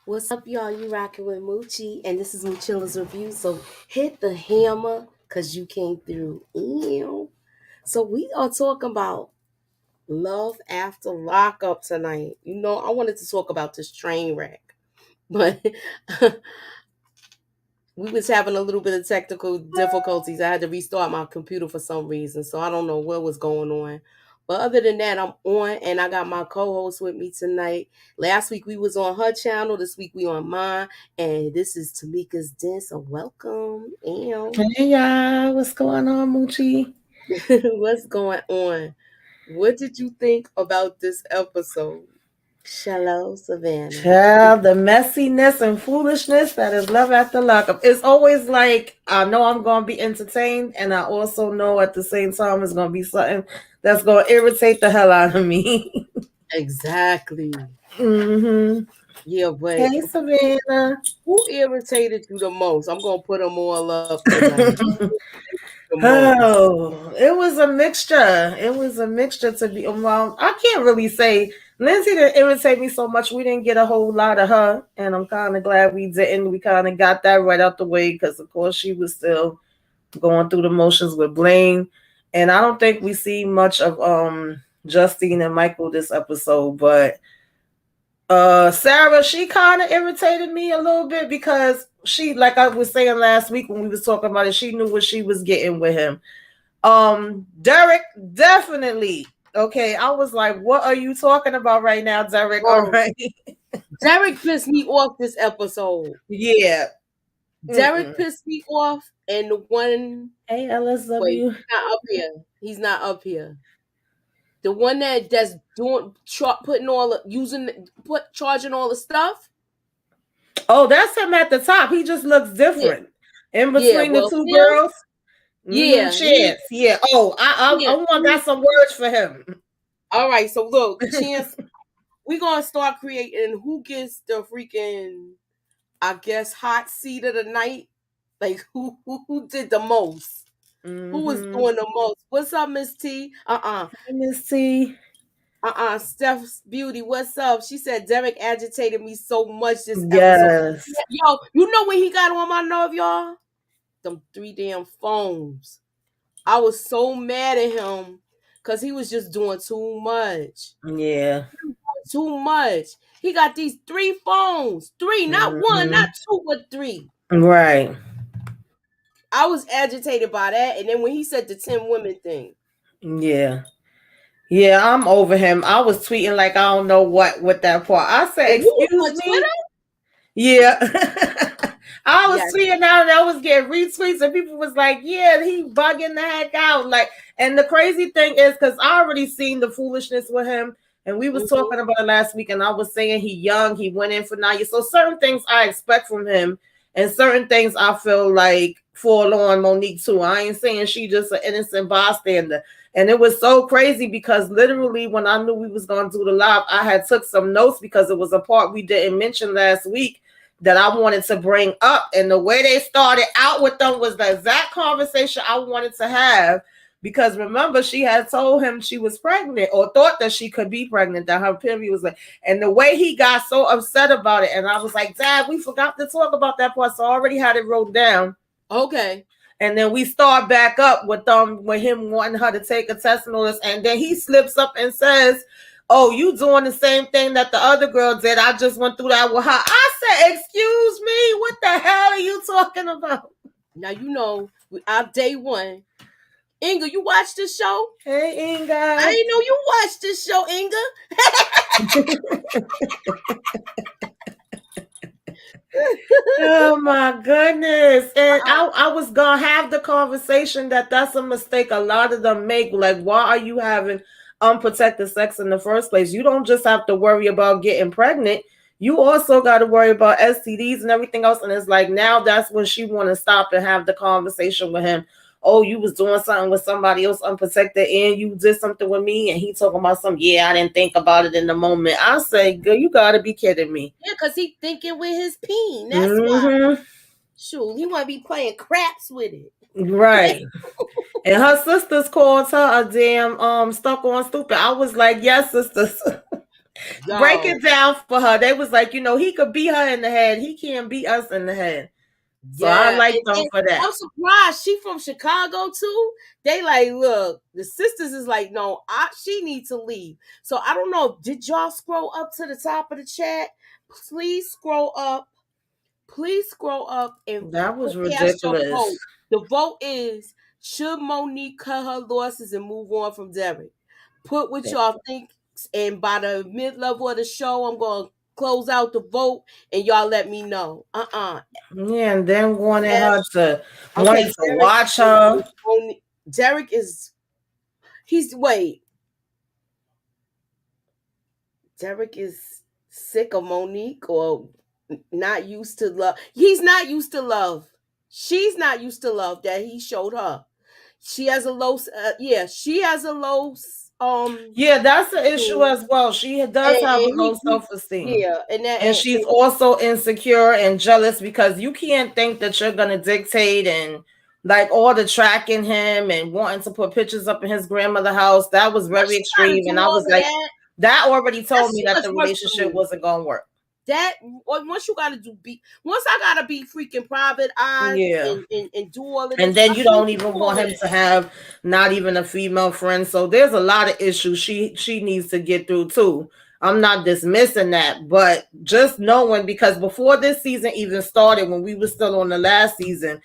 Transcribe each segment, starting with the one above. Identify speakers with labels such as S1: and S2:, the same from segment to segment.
S1: What's up, y'all? You rocking with Moochie, and this is Moochilla's review. So hit the hammer, cause you came through. Ew. So we are talking about love after lockup tonight. I wanted to talk about this train wreck, but we was having a little bit of technical difficulties. I had to restart my computer for some reason, so I don't know what was going on. But other than that, I'm on, and I got my co-host with me tonight. Last week we was on her channel. This week we on mine, and this is TAMEIKA'S Den. So welcome, Ew.
S2: Hey y'all, what's going on, Moochie?
S1: What's going on? What did you think about this episode? Shallow Savannah.
S2: Child, the messiness and foolishness that is love after lockup. It's always like I know I'm gonna be entertained, and I also know at the same time it's gonna be something that's gonna irritate the hell out of me.
S1: Exactly.
S2: mm-hmm.
S1: Yeah, but
S2: Hey Savannah.
S1: who irritated you the most? I'm gonna put them all up tonight. The most.
S2: Oh, it was a mixture. It was a mixture to be. Well, I can't really say Lindsay didn't irritate me so much. We didn't get a whole lot of her, and I'm kind of glad we didn't. We kind of got that right out the way because, of course, she was still going through the motions with Blaine, and I don't think we see much of Justine and Michael this episode, but Sarah, she kind of irritated me a little bit because she, like I was saying last week when we was talking about it, she knew what she was getting with him. Derek, definitely. Okay, I was like, what are you talking about right now, Derek? All right.
S1: Derek pissed me off this episode.
S2: Yeah.
S1: Derek pissed me off, and the one.
S2: Hey,
S1: Wait,
S2: LSW.
S1: he's not up here. He's not up here. The one that's doing putting all the charging all the stuff.
S2: Oh, that's him at the top. He just looks different.
S1: Yeah.
S2: In between the two girls.
S1: Yeah.
S2: Chance. Yeah. Oh, I want got some words for him.
S1: All right. So look, Chance, we're gonna start creating who gets the freaking, I guess, hot seat of the night. Like who did the most? Who was doing the most? What's up, Miss T?
S2: Hey, Miss T.
S1: Steph's Beauty, what's up? She said Derek agitated me so much this episode.
S2: Yes.
S1: Yo, you know when he got on my nerve, y'all? Them 3 damn phones. I was so mad at him because he was just doing too much.
S2: Yeah.
S1: Too much. He got these 3 phones. 3, not 1, not 2, but 3.
S2: Right.
S1: I was agitated by that. And then when he said the 10 women thing.
S2: Yeah. Yeah, I'm over him. I was tweeting like I don't know what with that part. I said, excuse me. Yeah. I was tweeting out and I was getting retweets and people was like, yeah, he bugging the heck out. Like, and the crazy thing is because I already seen the foolishness with him. And we was talking about it last week, and I was saying he young, he went in for 9 years. So certain things I expect from him, and certain things I feel like fall on Monique too. I ain't saying she just an innocent bystander. And it was so crazy because literally when I knew we was going to do the live, I had took some notes because it was a part we didn't mention last week that I wanted to bring up. And the way they started out with them was the exact conversation I wanted to have. Because remember, she had told him she was pregnant or thought that she could be pregnant, that her period was like, and the way he got so upset about it. And I was like, Dad, we forgot to talk about that part. So I already had it wrote down.
S1: Okay.
S2: And then we start back up with him wanting her to take a test and all this. And then he slips up and says, oh, you doing the same thing that the other girl did. I just went through that with her. I said, excuse me, what the hell are you talking about?
S1: Now, you know, our day one. Inga, you watch this show?
S2: Hey, Inga.
S1: I didn't know you watched this show, Inga.
S2: Oh my goodness. And I was gonna have the conversation that's a mistake a lot of them make. Like, why are you having unprotected sex in the first place? You don't just have to worry about getting pregnant. You also got to worry about STDs and everything else. And it's like now that's when she want to stop and have the conversation with him. Oh, you was doing something with somebody else unprotected and you did something with me, and he talking about something. Yeah, I didn't think about it in the moment. I say, girl, you gotta be kidding me.
S1: Yeah, because he thinking with his peen. That's why. Shoot, he want to be playing craps with it.
S2: Right. And her sisters called her a damn stuck on stupid. I was like, yes, sisters. Break
S1: Yo.
S2: it down for her. They was like, he could beat her in the head. He can't beat us in the head. So I
S1: Yeah,
S2: like them for that.
S1: I'm surprised she from Chicago too. They like, look, the sisters is like, no, she needs to leave. So I don't know. Did y'all scroll up to the top of the chat? Please scroll up. Please scroll up and
S2: That was
S1: cast your vote.
S2: ridiculous.
S1: The vote is: should Monique cut her losses and move on from Derek? Put what y'all think, and by the mid level of the show, I'm gonna close out the vote, and y'all let me know.
S2: Yeah, and then wanted her to
S1: Okay,
S2: wanted to watch her.
S1: Derek is he's wait. Derek is sick of Monique or not used to love. He's not used to love. She's not used to love that he showed her. She has a low she has a low
S2: Yeah, that's the issue
S1: esteem.
S2: as well. She does have a
S1: And
S2: low self-esteem.
S1: yeah, and that
S2: And she's also insecure and jealous because you can't think that you're gonna dictate and like all the tracking him and wanting to put pictures up in his grandmother's house. That was
S1: what
S2: very
S1: she gotta
S2: extreme.
S1: do
S2: And I
S1: all
S2: was
S1: of
S2: like,
S1: that.
S2: that already told
S1: That's
S2: me
S1: too
S2: that
S1: much
S2: the
S1: work for
S2: relationship
S1: me.
S2: wasn't gonna work.
S1: That once you gotta once I gotta be freaking private eyes
S2: Yeah.
S1: and do all of
S2: And
S1: this,
S2: then
S1: I
S2: you
S1: can't
S2: don't
S1: do
S2: even
S1: all
S2: want
S1: of
S2: him
S1: that.
S2: to have not even a female friend. So there's a lot of issues she needs to get through too. I'm not dismissing that, but just knowing because before this season even started, when we were still on the last season,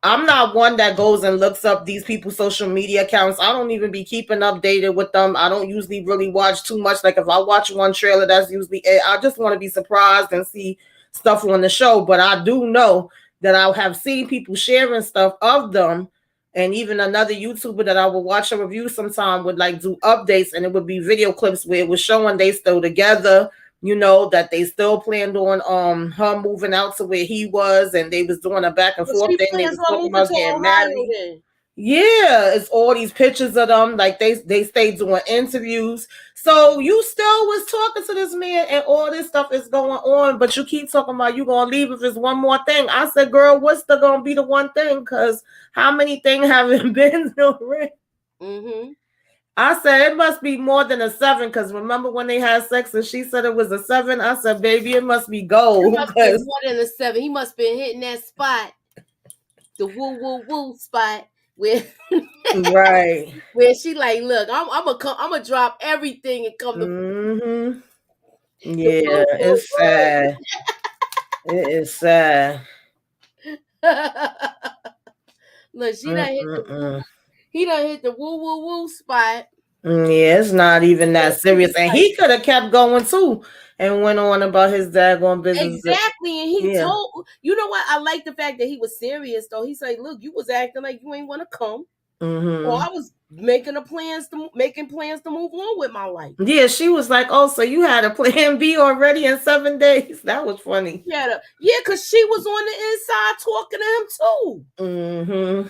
S2: I'm not one that goes and looks up these people's social media accounts. I don't even be keeping updated with them. I don't usually really watch too much. Like if I watch one trailer, that's usually it. I just want to be surprised and see stuff on the show. But I do know that I have seen people sharing stuff of them. And even another YouTuber that I would watch a review sometime would like do updates, and it would be video clips where it was showing they still together, that they still planned on her moving out to where he was, and they was doing a back and
S1: But
S2: forth
S1: she
S2: thing. They
S1: plans
S2: was
S1: on
S2: talking
S1: moving
S2: about
S1: to
S2: getting
S1: Ohio
S2: married.
S1: then.
S2: Yeah, it's all these pictures of them. Like they stayed doing interviews. So you still was talking to this man, and all this stuff is going on, but you keep talking about you gonna leave if it's one more thing. I said, girl, what's the gonna be the one thing? Because how many things haven't been already?
S1: Mm-hmm.
S2: I said it must be more than a 7 because remember when they had sex and she said it was a 7? I said, baby, it must be
S1: It
S2: gold.
S1: must be more than a 7. He must been hitting that spot, the woo woo woo spot where
S2: Right.
S1: where she like, look, I'm gonna drop everything and come to
S2: Mm-hmm.
S1: the
S2: Yeah,
S1: woo woo
S2: it's sad. It is sad.
S1: woo. Look,
S2: Mm-mm-mm.
S1: he done hit the woo woo woo spot.
S2: Yeah, it's not even
S1: And
S2: that
S1: she was
S2: serious. And
S1: like,
S2: he could have kept going too and went on about his daggone business.
S1: exactly. And he
S2: Yeah.
S1: told, you know what? I like the fact that he was serious though. He said, look, you was acting like you ain't want to come. Or
S2: Mm-hmm.
S1: I was making plans to move on with my life.
S2: Yeah, she was like, oh, so you had a plan B already in 7 days. That was funny.
S1: Yeah, because she was on the inside talking to him too.
S2: Mm-hmm.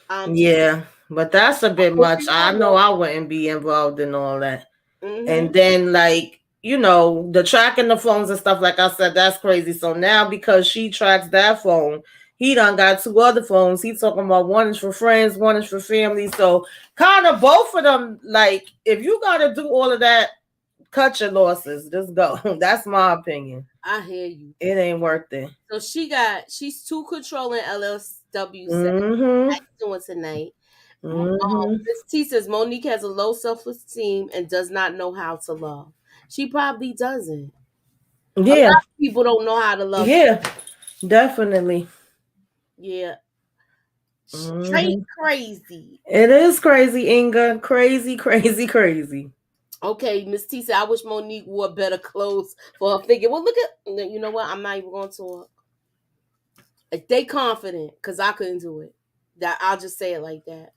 S1: I'm just
S2: Yeah, but that's a bit
S1: what
S2: much.
S1: you
S2: I
S1: know
S2: know
S1: though.
S2: I wouldn't be involved in all that. And
S1: Mm-hmm.
S2: then, like, the tracking the phones and stuff, like I said, that's crazy. So now, because she tracks that phone, he done got 2 other phones. He talking about one is for friends, one is for family. So, kind of both of them, like, if you got to do all of that, cut your losses. Just go. That's my opinion.
S1: I hear you.
S2: It ain't worth it.
S1: So she's too controlling. LSW said,
S2: Mm-hmm.
S1: "How you doing tonight?"
S2: Mm-hmm.
S1: Miss T says Monique has a low self-esteem and does not know how to love. She probably doesn't. A
S2: Yeah.
S1: lot of people don't know how to love.
S2: Yeah. Definitely.
S1: Yeah, straight
S2: Mm-hmm.
S1: crazy.
S2: It is crazy, Inga. Crazy, crazy, crazy.
S1: Okay, Miss T said, I wish Monique wore better clothes for her figure. Well, look at, you know what? I'm not even going to talk. They confident because I couldn't do it. That I'll just say it like that.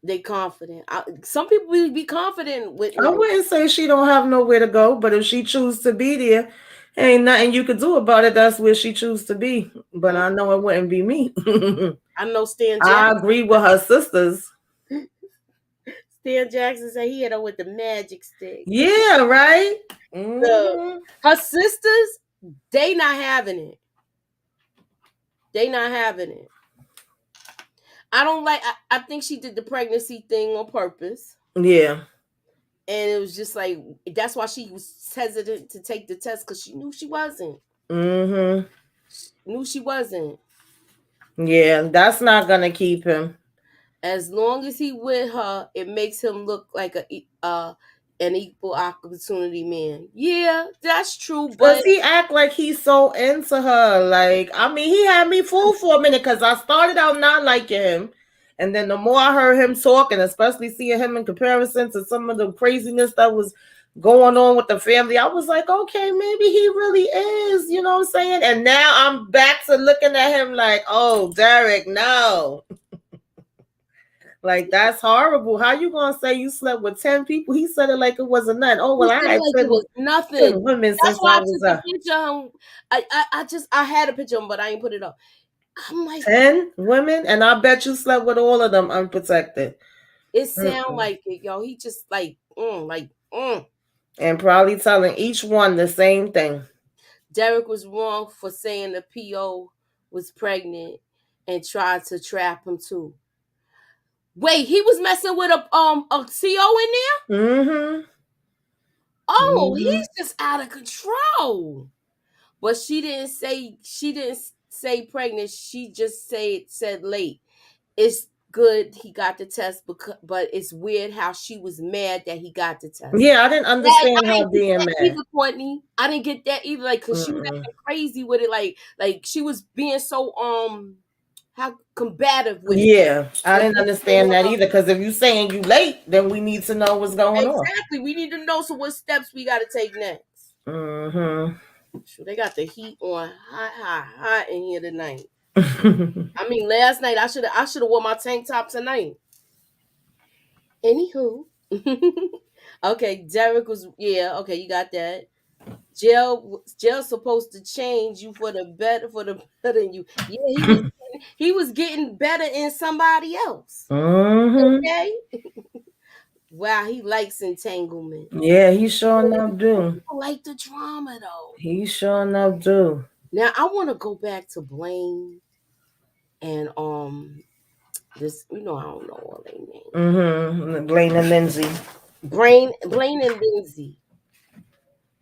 S1: They confident. Some people be confident
S2: I
S1: with
S2: wouldn't say she don't have nowhere to go, but if she choose to be there, ain't nothing you could do about it. That's where she choose to be. But I know it wouldn't be me.
S1: I know Stan
S2: I
S1: Jackson.
S2: agree with her sisters.
S1: Stan Jackson said he hit her with the magic stick.
S2: Yeah, right.
S1: Look,
S2: Mm-hmm.
S1: her sisters, they not having it. They not having it. I don't like. I think she did the pregnancy thing on purpose.
S2: Yeah.
S1: And it was just like, that's why she was hesitant to take the test, because she knew she wasn't.
S2: Mm-hmm.
S1: She knew she wasn't.
S2: Yeah, that's not gonna keep him.
S1: As long as he with her, it makes him look like an equal opportunity man. Yeah, that's true,
S2: Does
S1: but
S2: he act like he's so into her? Like, I mean, he had me fooled for a minute because I started out not liking him. And then the more I heard him talking, especially seeing him in comparison to some of the craziness that was going on with the family, I was like, okay, maybe he really is, you know what I'm saying? And now I'm back to looking at him like, oh, Derek, no. Like, that's horrible. How you gonna say you slept with 10 people? He said it like it wasn't none. Oh,
S1: he
S2: well, I
S1: said it
S2: had
S1: like it
S2: 10,
S1: was nothing.
S2: 10 women
S1: That's
S2: since
S1: why
S2: I
S1: I
S2: was
S1: took the picture of him. I had a picture of him, but I ain't put it up. I'm like,
S2: 10 women, and I bet you slept with all of them unprotected.
S1: it sound
S2: Mm-mm.
S1: like it, yo. He just like.
S2: And probably telling each one the same thing.
S1: Derek was wrong for saying the PO was pregnant and tried to trap him too. Wait, he was messing with a CO in there?
S2: Mm-hmm.
S1: Oh,
S2: Mm-hmm.
S1: he's just out of control. But she didn't say pregnant. She just said late. It's good he got the test, but it's weird how she was mad that he got the test.
S2: Yeah, I didn't understand
S1: I
S2: her
S1: didn't get
S2: being
S1: that
S2: mad.
S1: either, Courtney. I didn't get that either. Like, cause she was
S2: Mm-mm.
S1: acting crazy with it. Like she was being so how combative with it.
S2: Yeah, I
S1: Like,
S2: didn't
S1: what's
S2: understand
S1: going
S2: that
S1: on?
S2: either. Because if you saying you late, then we need to know what's going on.
S1: Exactly. We need to know, so what steps we got to take next.
S2: Mm-hmm.
S1: Sure, they got the heat on hot in here tonight. I mean, last night I should have wore my tank top tonight. Anywho, okay, Derek was, yeah, okay, you got that. Jail's supposed to change you for the better than you. Yeah, he was getting better in somebody else.
S2: Mm-hmm.
S1: Okay. Wow, he likes entanglement.
S2: Yeah, he sure enough do.
S1: People like the drama though.
S2: He sure enough do.
S1: Now I want to go back to Blaine and this, I don't know all their names.
S2: Mm-hmm. Blaine and Lindsay.
S1: Blaine and Lindsay.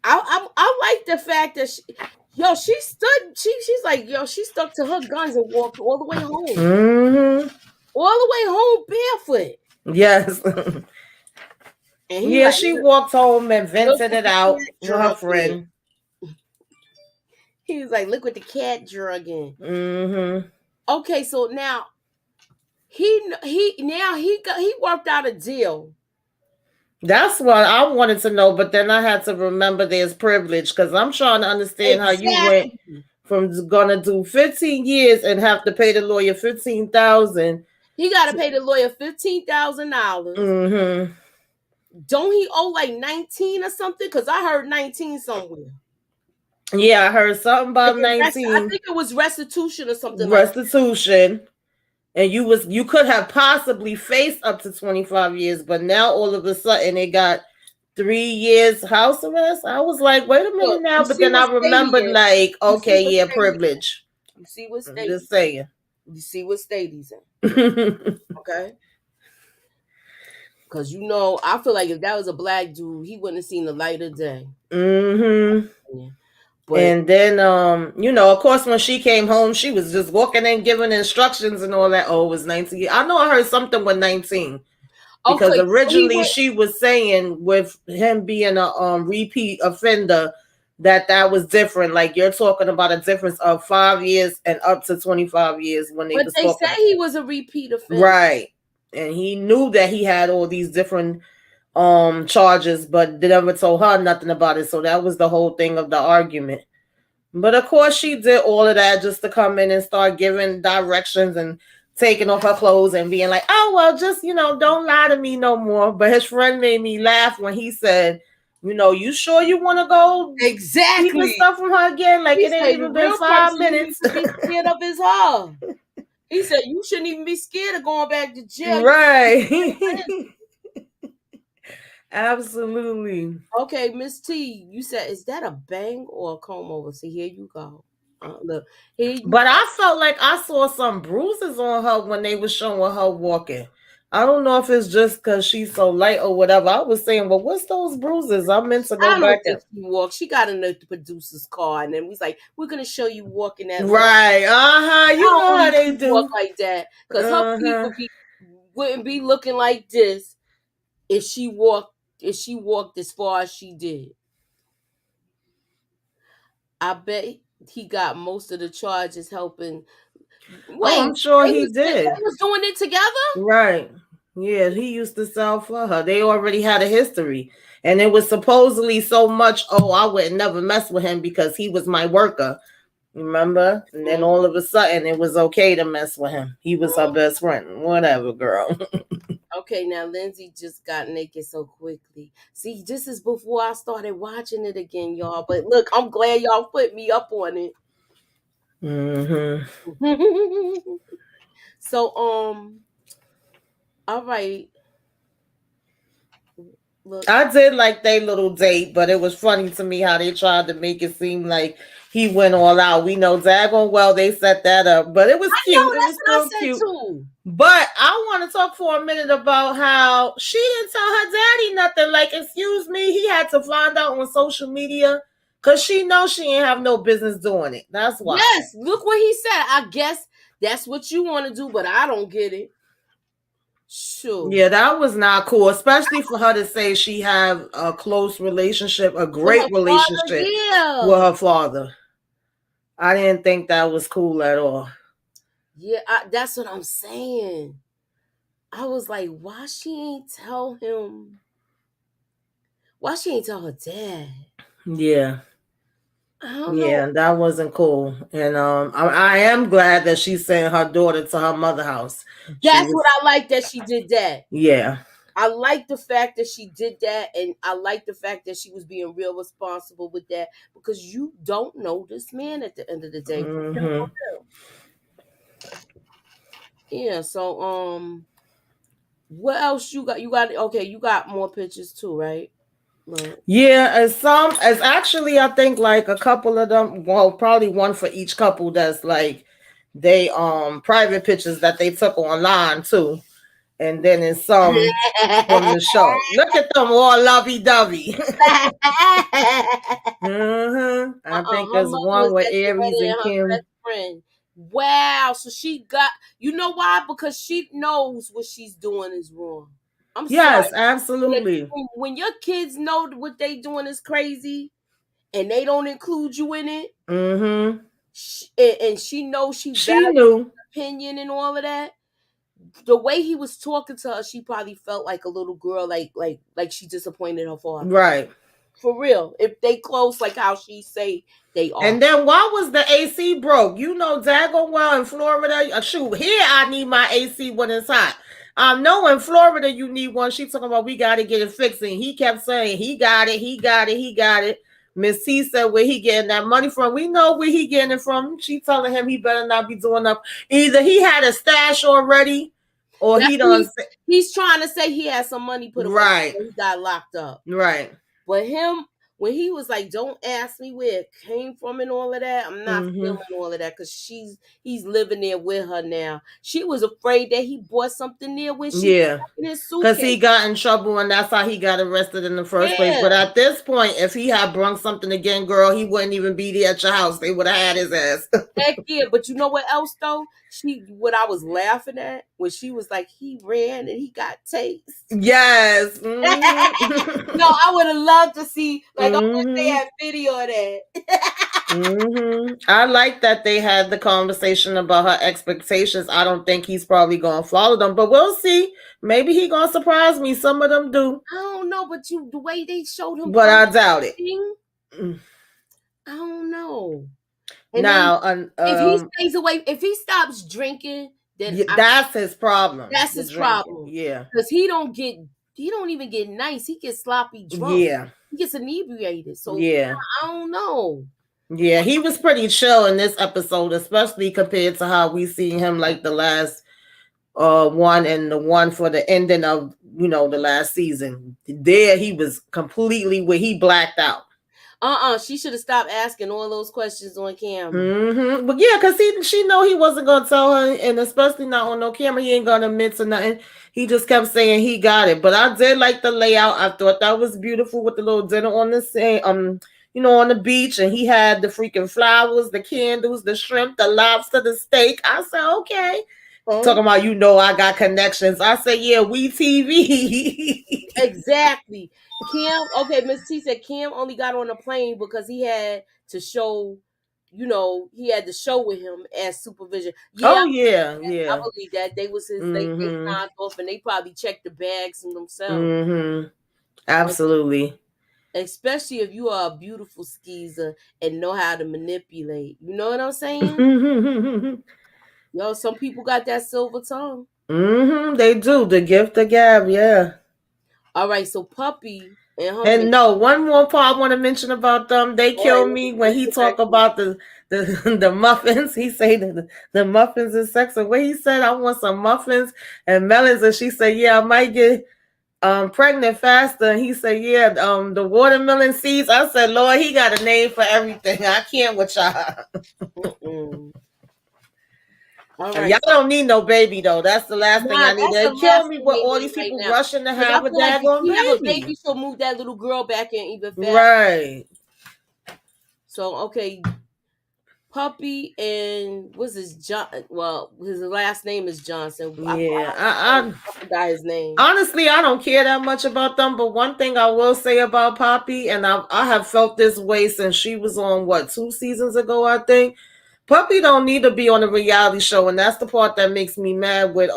S1: I like the fact that she's like, yo, she stuck to her guns and walked all the way home.
S2: Mm-hmm.
S1: All the way home barefoot.
S2: Yes.
S1: And he
S2: Yeah,
S1: like,
S2: she walked home and
S1: look
S2: vented
S1: what
S2: it
S1: the
S2: out
S1: cat
S2: with her
S1: drug in.
S2: friend.
S1: He was like, look what the cat drug in.
S2: Mm-hmm.
S1: Okay, so now he worked out a deal.
S2: That's what I wanted to know, but then I had to remember there's privilege because I'm trying to understand how you went
S1: Exactly.
S2: from gonna do 15 years and have to pay the lawyer 15,000.
S1: He got to pay the lawyer $15,000.
S2: Mm-hmm.
S1: Don't he owe like 19 or something? Because I heard 19 somewhere.
S2: Yeah, I heard something
S1: And
S2: about
S1: then I
S2: 19
S1: think it was restitution or something like that.
S2: restitution. And you could have possibly faced up to 25 years, but now all of a sudden it got 3 years house arrest. I was like, wait a minute
S1: Look,
S2: now,
S1: you
S2: but
S1: see
S2: then
S1: what
S2: I
S1: state he
S2: remembered
S1: in.
S2: like,
S1: You see
S2: okay,
S1: what
S2: yeah,
S1: state he in.
S2: privilege.
S1: You see what
S2: I'm
S1: state
S2: just
S1: he's in.
S2: saying.
S1: You see what state he's in. Okay? Because I feel like if that was a black dude, he wouldn't have seen the light of day.
S2: Mm-hmm.
S1: Yeah. But
S2: And then, of course, when she came home, she was just walking in, giving instructions and all that. Oh, it was 19. I know I heard something with 19 because
S1: okay, so he
S2: originally
S1: went
S2: she was saying with him being a repeat offender that was different. Like you're talking about a difference of 5 years and up to 25 years when they
S1: but
S2: was
S1: they said
S2: talking.
S1: he was a repeat offender.
S2: Right. And he knew that he had all these different charges, but they never told her nothing about it. So that was the whole thing of the argument. But of course, she did all of that just to come in and start giving directions and taking off her clothes and being like, oh, well, just, don't lie to me no more. But his friend made me laugh when he said, you sure you want to go keeping
S1: Exactly.
S2: stuff from her again? Like
S1: He
S2: it ain't
S1: said the
S2: even been
S1: real
S2: 5 minutes.
S1: person you need to be scared of is her. He said you shouldn't even be scared of going back to jail.
S2: Right. Absolutely.
S1: Okay, Miss T, you said, is that a bang or a comb over? See, here you go. Look, here you
S2: But
S1: go.
S2: I felt like I saw some bruises on her when they were showing her walking. I don't know if it's just because she's so light or whatever. I was saying, well, what's those bruises? I meant to go
S1: I don't
S2: back
S1: think
S2: and.
S1: she walked. She got in the producer's car, and then we was like, "We're gonna show you walking that long."
S2: Right.
S1: I
S2: You
S1: don't
S2: know how
S1: believe
S2: they
S1: she walk
S2: do.
S1: like that, cause her feet
S2: Uh
S1: wouldn't be looking like this if she walked as far as she did. I bet he got most of the charges helping.
S2: Oh,
S1: Wait,
S2: I'm sure he
S1: they
S2: did.
S1: was doing it together?
S2: Right. Yeah, he used to sell for her. They already had a history. And it was supposedly so much, oh, I would never mess with him because he was my worker. Remember? And then all of a sudden it was okay to mess with him. He was her best friend. Whatever, girl.
S1: Okay, now Lindsay just got naked so quickly. See, this is before I started watching it again, y'all. But look, I'm glad y'all put me up on it.
S2: Mm-hmm.
S1: So, all right. Look,
S2: I did like their little date, but it was funny to me how they tried to make it seem like he went all out. We know daggone well they set that up, but it was
S1: I know
S2: cute. It
S1: that's
S2: was
S1: what I
S2: still
S1: said
S2: cute.
S1: too.
S2: But I want to talk for a minute about how she didn't tell her daddy nothing. Like, excuse me, he had to find out on social media because she knows she ain't have no business doing it. That's why.
S1: Yes, look what he said. I guess that's what you want to do, but I don't get it. Sure.
S2: Yeah, that was not cool, especially for her to say she have a close relationship, a
S1: With her
S2: great
S1: father,
S2: relationship with
S1: yeah.
S2: her father. I didn't think that was cool at all.
S1: Yeah, that's what I'm saying. I was like, why she ain't tell him? Why she ain't tell her dad?
S2: Yeah.
S1: I don't know.
S2: Yeah, that wasn't cool. And I am glad that she sent her daughter to her mother house. She
S1: That's what
S2: was
S1: I like that she did that.
S2: yeah.
S1: I like the fact that she did that, and I like the fact that she was being real responsible with that because you don't know this man at the end of the day.
S2: Mm-hmm.
S1: Yeah. So what else you got? You got okay. You got more pictures too, right? Look.
S2: Yeah, as actually I think like a couple of them, well, probably one for each couple that's like they private pictures that they took online too. And then in some from the show. Look at them all lovey dovey. I think
S1: Her
S2: there's
S1: mother was
S2: one with
S1: at the
S2: Aries
S1: wedding
S2: and
S1: and her
S2: Kim.
S1: best friend. Wow. So she got, you know why? Because she knows what she's doing is wrong. I'm sorry.
S2: Yes, absolutely.
S1: When your kids know what they doing is crazy and they don't include you in it,
S2: Mm-hmm.
S1: and she knows she
S2: She
S1: values
S2: knew.
S1: opinion and all of that. The way he was talking to her, she probably felt like a little girl, like she disappointed her father.
S2: Right.
S1: For real. If they close like how she say they are.
S2: And then why was the AC broke? You know, daggone well in Florida. Shoot, here I need my AC when it's hot. No, in Florida you need one. She talking about we got to get it fixed, and he kept saying he got it, he got it, he got it. Miss T said where he getting that money from. We know where he getting it from. She telling him he better not be doing up. Either he had a stash already, or
S1: That's
S2: he
S1: what
S2: done.
S1: he's trying to say he had some money put away
S2: Right,
S1: before he got locked up.
S2: right.
S1: But him, when he was like, "Don't ask me where it came from" and all of that, I'm not
S2: Mm-hmm.
S1: feeling all of that because he's living there with her now. She was afraid that he bought something there when she was
S2: Yeah.
S1: in his
S2: Because he
S1: suitcase.
S2: got in trouble and that's how he got arrested in the first place.
S1: Yeah,
S2: But at this point, if he had brung something again, girl, he wouldn't even be there at your house. They would have had his ass.
S1: heck yeah. But you know what else though? What I was laughing at when she was like, he ran and he got tased.
S2: Yes.
S1: No,
S2: Mm-hmm.
S1: I would have loved to see, like, I wish they
S2: Mm-hmm.
S1: had video of that.
S2: Mm-hmm. I like that they had the conversation about her expectations. I don't think he's probably gonna follow them, but we'll see. Maybe he gonna surprise me. Some of them do,
S1: I don't know, but the way they showed him
S2: but I doubt it.
S1: conversating,
S2: Mm.
S1: I don't know. And then
S2: Now,
S1: if he stays away, if he stops drinking, then
S2: yeah, that's his problem.
S1: that's
S2: The
S1: his
S2: drinking.
S1: problem.
S2: Yeah.
S1: Because he don't even get nice. He gets sloppy drunk.
S2: Yeah.
S1: He gets inebriated. So
S2: Yeah.
S1: I don't know.
S2: Yeah, he was pretty chill in this episode, especially compared to how we seen him like the last one and the one for the ending of the last season. There he was completely where he blacked out.
S1: She should have stopped asking all those questions on camera.
S2: But yeah, because she know he wasn't gonna tell her, and especially not on no camera, he ain't gonna admit to nothing. He just kept saying he got it. But I did like the layout. I thought that was beautiful with the little dinner on the on the beach, and he had the freaking flowers, the candles, the shrimp, the lobster, the steak. I said, okay. Talking about, I got connections. I said, yeah, we TV.
S1: Exactly. Kim, okay, Miss T said Kim only got on the plane because he had to show, he had to show with him as supervision. Yeah,
S2: Oh yeah,
S1: I
S2: yeah.
S1: believe that. They was they signed off and they probably checked the bags and themselves.
S2: Absolutely.
S1: Especially if you are a beautiful skeezer and know how to manipulate. You know what I'm saying? Yo, some people got that silver tongue.
S2: They do. The gift of gab, yeah.
S1: All right, so Puppy and her
S2: And no, one more part I want to mention about them. They
S1: all right,
S2: kill me when
S1: let's
S2: he
S1: get back
S2: talk
S1: to it.
S2: about the muffins. He say the muffins is sexy. When he said I want some muffins and melons, and she said, yeah, I might get pregnant faster. And he said, yeah, the watermelon seeds. I said, Lord, he got a name for everything. I can't with y'all.
S1: All right.
S2: Y'all don't need no baby though. That's the last thing I need.
S1: That's
S2: They
S1: the
S2: kill
S1: last
S2: me
S1: thing
S2: with
S1: they
S2: all
S1: need
S2: these
S1: right
S2: people
S1: now.
S2: rushing to
S1: Because I
S2: have a
S1: feel like if
S2: daggone
S1: she have a
S2: baby.
S1: baby, she'll move that little girl back in even faster.
S2: Right.
S1: So okay, Puppy and what's his John? Well, his last name is Johnson.
S2: Yeah,
S1: I forgot his name.
S2: honestly, I don't care that much about them. But one thing I will say about Poppy, and I have felt this way since she was on 2 seasons ago, I think. Puppy don't need to be on a reality show, and that's the part that makes me mad with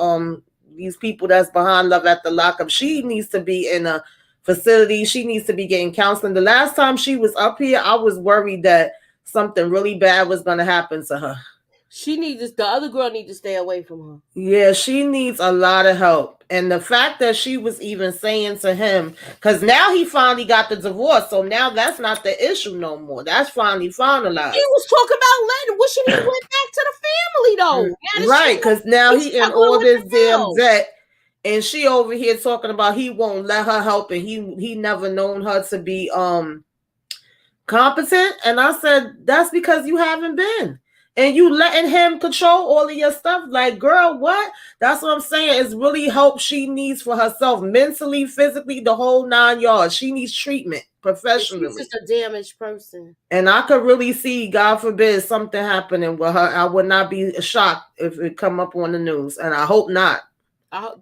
S2: these people that's behind Love at the Lockup. She needs to be in a facility. She needs to be getting counseling. The last time she was up here, I was worried that something really bad was going to happen to her.
S1: The other girl needs to stay away from her.
S2: Yeah, she needs a lot of help. And the fact that she was even saying to him, because now he finally got the divorce, so now that's not the issue no more. That's finally finalized.
S1: He was talking about letting wishing he went back to the family though.
S2: Right, because now he in all this damn
S1: hell.
S2: debt, and she over here talking about he won't let her help, and he never known her to be competent. And I said, that's because you haven't been. And you letting him control all of your stuff. Like, girl, what? That's what I'm saying. It's really help she needs for herself, mentally, physically, the whole 9 yards. She needs treatment professionally.
S1: She's just a damaged person.
S2: And I could really see, God forbid, something happening with her. I would not be shocked if it come up on the news. And I hope not.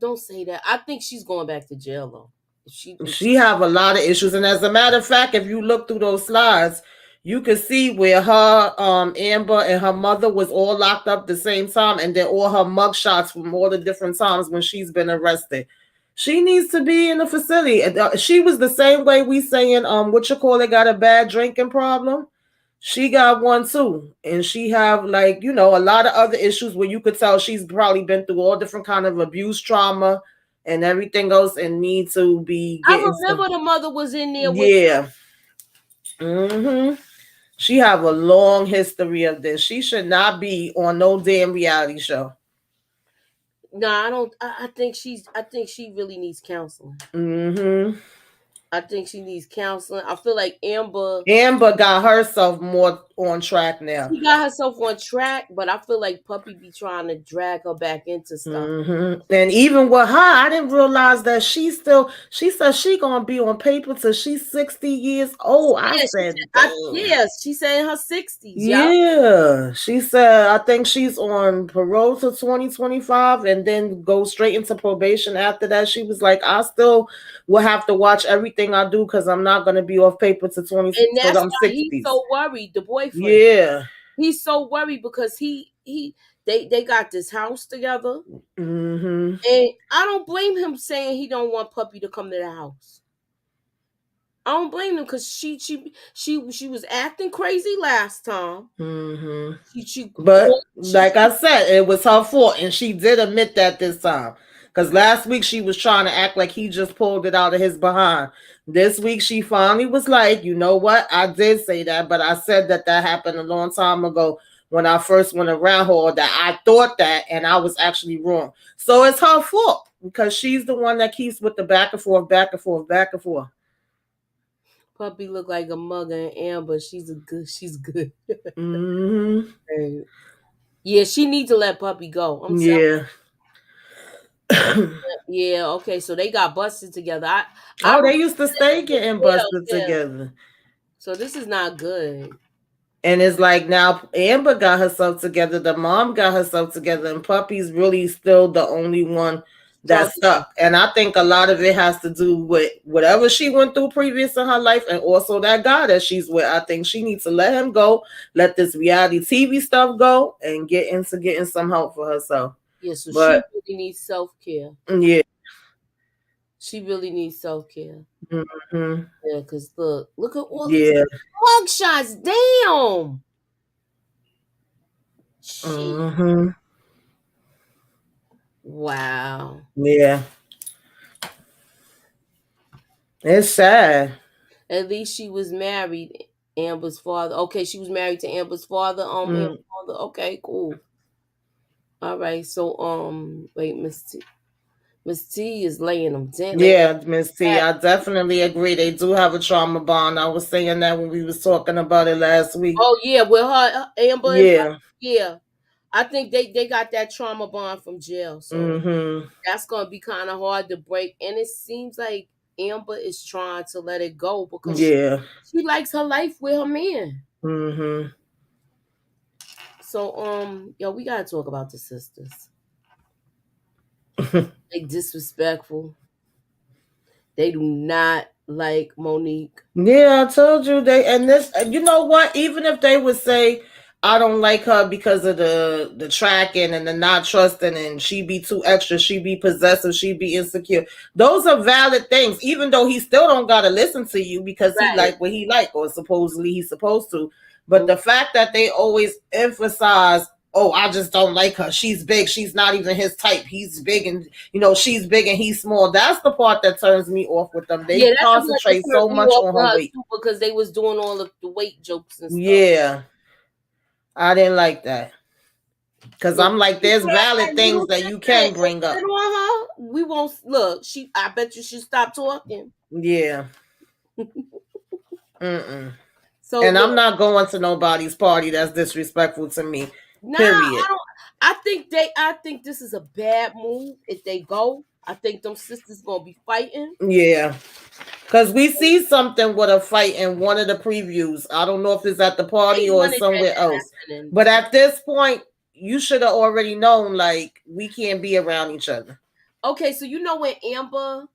S1: Don't say that. I think she's going back to jail though.
S2: She have a lot of issues. And as a matter of fact, if you look through those slides, you can see where her Amber and her mother was all locked up the same time, and then all her mug shots from all the different times when she's been arrested. She needs to be in a facility. She was the same way we saying got a bad drinking problem. She got one too, and she have a lot of other issues where you could tell she's probably been through all different kind of abuse, trauma, and everything else, and need to be.
S1: I remember the mother was in there.
S2: Yeah. She have a long history of this. She should not be on no damn reality show.
S1: No, I don't. I think she really needs counseling. I think she needs counseling. I feel like Amber
S2: got herself more on track now.
S1: She got herself on track, but I feel like Puppy be trying to drag her back into stuff.
S2: And even with her, I didn't realize that she said she gonna be on paper till she's 60 years old.
S1: Yeah, she said in her 60s.
S2: Yeah. She said I think she's on parole till 2025 and then go straight into probation after that. She was like, I still will have to watch everything I do because I'm not gonna be off paper to 20.
S1: And that's why he's so worried. The boyfriend.
S2: Yeah.
S1: He's so worried because they got this house together. And I don't blame him saying he don't want Puppy to come to the house. I don't blame him because she was acting crazy last time.
S2: But like I said, it was her fault, and she did admit that this time. Because last week she was trying to act like he just pulled it out of his behind. This week she finally was like, you know what? I did say that, but I said that happened a long time ago when I first went around her, or that I thought that, and I was actually wrong. So it's her fault because she's the one that keeps with the back and forth, back and forth, back and forth.
S1: Puppy look like a mugger, and Amber, she's good.
S2: Mm-hmm.
S1: Yeah, she needs to let Puppy go. I'm sorry.
S2: Yeah.
S1: Yeah, okay, so they got busted together. I
S2: Oh,
S1: remember
S2: they used to stay getting
S1: yeah,
S2: busted
S1: yeah.
S2: together.
S1: So this is not good.
S2: And it's like now Amber got herself together, the mom got herself together, and Puppy's really still the only one that's
S1: Struggling.
S2: stuck. And I think a lot of it has to do with whatever she went through previous in her life, and also that guy that she's with. I think she needs to let him go, let this reality TV stuff go, and get into getting some help for herself.
S1: Yeah, so she
S2: But
S1: really needs self-care.
S2: yeah.
S1: She really needs self-care.
S2: Mm-hmm.
S1: Yeah, because look at all these
S2: Yeah.
S1: mugshots. Damn. She.
S2: Mm-hmm.
S1: Wow.
S2: Yeah. It's sad.
S1: At least she was married. Amber's father. Okay, she was married to Amber's father. Amber's
S2: Mm.
S1: father. Okay, cool. All right. So wait, Miss T is laying them down.
S2: Yeah, Miss T, I definitely agree. They do have a trauma bond. I was saying that when we was talking about it last week.
S1: Oh yeah, with her Amber and Puppy.
S2: Yeah.
S1: Yeah. I think they got that trauma bond from jail. So
S2: Mm-hmm.
S1: that's gonna be kind of hard to break. And it seems like Amber is trying to let it go because
S2: Yeah.
S1: she likes her life with her man.
S2: Mm-hmm.
S1: So yo, we gotta talk about the sisters. They disrespectful. They do not like Monique.
S2: Yeah, I told you they and this you know what? Even if they would say I don't like her because of the tracking and the not trusting and she be too extra, she be possessive, she be insecure. Those are valid things, even though he still don't gotta listen to you because he
S1: Right.
S2: like what he like or supposedly he's supposed to. But the fact that they always emphasize, oh, I just don't like her. She's big. She's not even his type. He's big and she's big and he's small. That's the part that turns me off with them. They
S1: Yeah, that's the part that
S2: concentrate so
S1: turned me
S2: much
S1: off
S2: on
S1: with
S2: her
S1: her
S2: weight.
S1: too because they was doing all of the weight jokes and stuff.
S2: Yeah. I didn't like that. Because
S1: Look,
S2: I'm like,
S1: she
S2: there's
S1: had
S2: valid
S1: that little
S2: things that you
S1: sister
S2: can
S1: and
S2: bring
S1: sit
S2: up.
S1: on her. We won't look. I bet you she stopped talking.
S2: Yeah. Mm-mm.
S1: So
S2: And
S1: look,
S2: I'm not going to nobody's party that's disrespectful to me.
S1: nah, I
S2: Period.
S1: don't. I think this is a bad move if they go. I think them sisters gonna be fighting.
S2: Yeah. Because we see something with a fight in one of the previews. I don't know if it's at the
S1: They
S2: party or
S1: wanted that
S2: somewhere
S1: to
S2: else.
S1: happen.
S2: But at this point, you should have already known, like, we can't be around each other.
S1: Okay, so you know when Amber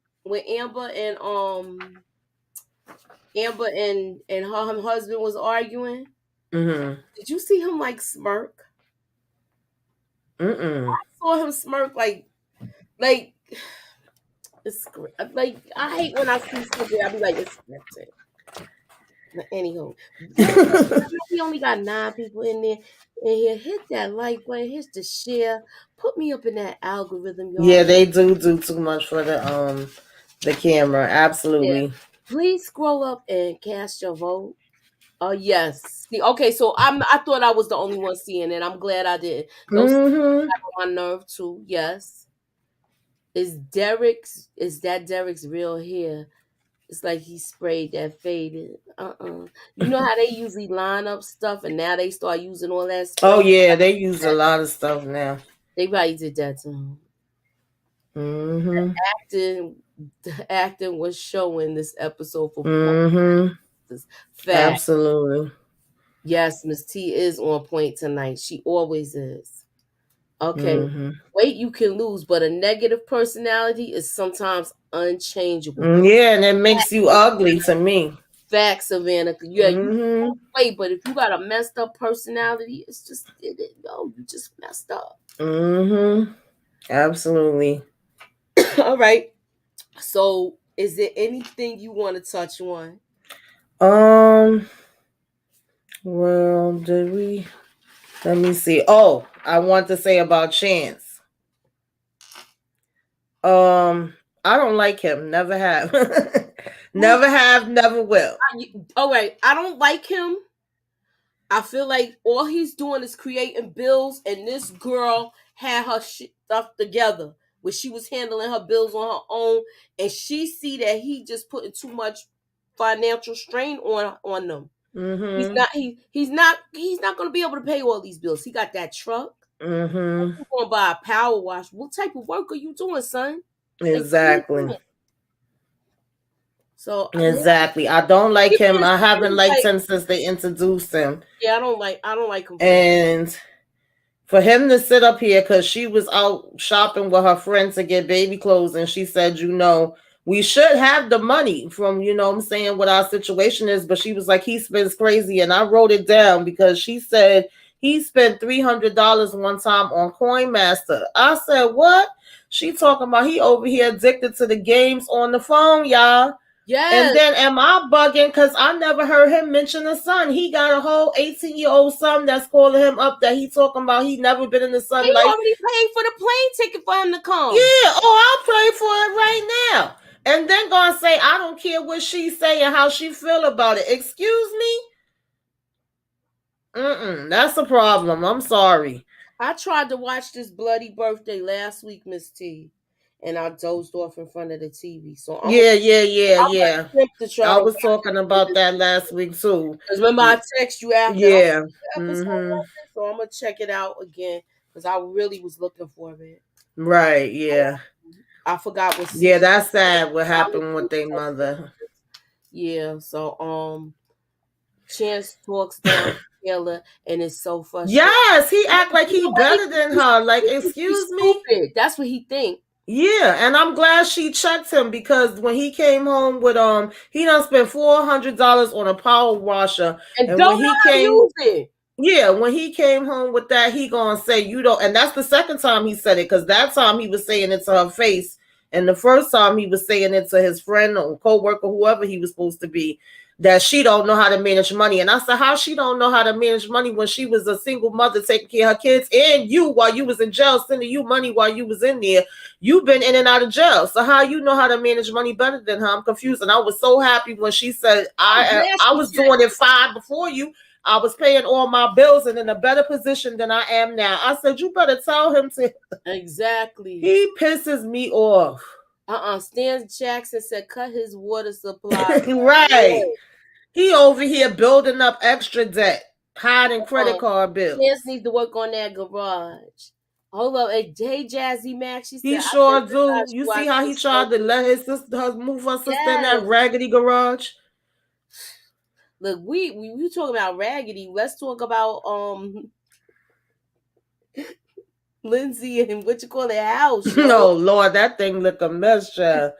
S1: and her husband was arguing.
S2: Mm-hmm.
S1: Did you see him like smirk?
S2: Mm-mm.
S1: I saw him smirk like it's like I hate when I see something. I be like it's scripted. But anywho, yo, we only got 9 people in there. In here, hit that like button, hit the share, put me up in that algorithm, y'all.
S2: Yeah, they do too much for the camera.
S1: Yeah.
S2: Absolutely.
S1: Please scroll up and cast your vote. Oh yes. See, okay, so I thought I was the only one seeing it. I'm glad I did. Those
S2: Mm-hmm.
S1: got on my nerve too. Yes. Is that Derek's real hair? It's like he sprayed that faded. You know how they usually line up stuff and now they start using all that
S2: Oh
S1: spray?
S2: yeah, they use a lot of stuff now.
S1: They probably did that to him.
S2: Mm-hmm.
S1: The acting was showing this episode for
S2: Mm-hmm.
S1: this fact.
S2: Absolutely.
S1: Yes, Miss T is on point tonight. She always is. Okay.
S2: Mm-hmm.
S1: Weight you can lose, but a negative personality is sometimes unchangeable.
S2: Yeah, and it makes you ugly to me.
S1: Facts, Savannah. Yeah, you
S2: Mm-hmm.
S1: weight, but if you got a messed up personality, it's just no, you just messed up.
S2: Mm-hmm. Absolutely.
S1: All right. So, is there anything you want to touch on?
S2: Um. Well, did we? Let me see. Oh, I want to say about Chance. I don't like him. Never have. Never have. Never will.
S1: All right. I don't like him. I feel like all he's doing is creating bills, and this girl had her stuff together where she was handling her bills on her own, and she see that he just putting too much financial strain on them.
S2: Mm-hmm.
S1: He's not going to be able to pay all these bills. He got that truck.
S2: Mm-hmm.
S1: You going to buy a power wash? What type of work are you doing, son? Like, what are you
S2: Exactly.
S1: doing? So
S2: Exactly. I don't like
S1: he
S2: him.
S1: being
S2: I
S1: scared
S2: haven't
S1: is
S2: liked
S1: like,
S2: him since they introduced him.
S1: yeah, I don't like him for that.
S2: And for him to sit up here because she was out shopping with her friends to get baby clothes, and she said, we should have the money from, what I'm saying, what our situation is. But she was like, he spends crazy. And I wrote it down because she said he spent $300 one time on Coin Master. I said, what? She talking about he over here addicted to the games on the phone, y'all. And
S1: Yes.
S2: then am I bugging because I never heard him mention a son? He got a whole 18-year-old son that's calling him up that he talking about he never been in the
S1: He
S2: sunlight.
S1: already paid for the plane ticket for him to come.
S2: Yeah, oh, I'll pray for it right now. And then gonna say, I don't care what she say and how she feel about it. Excuse me? That's a problem. I'm sorry.
S1: I tried to watch this bloody birthday last week, Miss T, and I dozed off in front of the TV. So
S2: Yeah.
S1: I'm to try
S2: I
S1: to
S2: was
S1: watch
S2: talking about
S1: it.
S2: that last week too.
S1: Because remember, I text you after. I was
S2: Yeah.
S1: like, "What episode
S2: Mm-hmm.
S1: was it?" So I'm gonna check it out again because I really was looking for it.
S2: Right, yeah.
S1: I forgot what
S2: Yeah,
S1: season.
S2: that's sad what
S1: I was
S2: happened with their mother.
S1: yeah. So Chance talks down to Taylor, and it's so frustrating.
S2: Yes, he act like
S1: You
S2: he
S1: know what?
S2: better than her. Like,
S1: He thinks she's
S2: excuse me?
S1: stupid. That's what he think.
S2: Yeah, and I'm glad she checked him because when he came home with he done spent $400 on a power washer,
S1: And
S2: and when
S1: don't know
S2: he
S1: how to
S2: came,
S1: use it.
S2: yeah, when he came home with that, he gonna say you don't, and that's the second time he said it because that time he was saying it to her face, and the first time he was saying it to his friend or co-worker, whoever he was supposed to be, that she don't know how to manage money. And I said, how she don't know how to manage money when she was a single mother taking care of her kids and you while you was in jail, sending you money while you was in there. You've been in and out of jail. So how you know how to manage money better than her? I'm confused. And I was so happy when she said,
S1: I'm
S2: I
S1: glad
S2: I
S1: she
S2: was
S1: checked.
S2: doing it fine before you. I was paying all my bills and in a better position than I am now. I said, you better tell him to.
S1: Exactly.
S2: He pisses me off.
S1: Stan Jackson said cut his water supply.
S2: Right. He over here building up extra debt, hiding credit card
S1: Chance
S2: bills.
S1: needs to work on that garage. Hold up. Hey, Jazzy Mac, she said,
S2: He
S1: I said,
S2: sure do.
S1: gosh,
S2: You see
S1: watch
S2: how he
S1: this
S2: tried to
S1: show.
S2: let his sister move her sister in that
S1: Yes.
S2: raggedy garage?
S1: Look, we talking about raggedy. Let's talk about Lindsay and what you call it house, yo.
S2: No, Lord, that thing look a mess, child.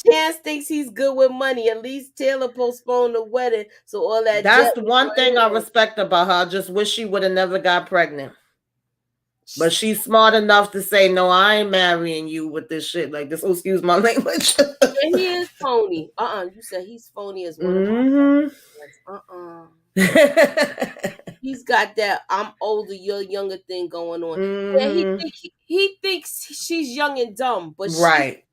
S1: Chance thinks he's good with money. At least Taylor postponed the wedding, so all that
S2: That's
S1: jet
S2: the
S1: was
S2: one
S1: on
S2: thing I
S1: him.
S2: respect about her. I just wish she would have never got pregnant. But she's smart enough to say, no, I ain't marrying you with this shit like this. Oh, excuse my language.
S1: Yeah, he is phony. You said he's phony as one of my friends. He's got that I'm older, you're younger thing going on. Yeah, he thinks she's young and dumb, but
S2: Right.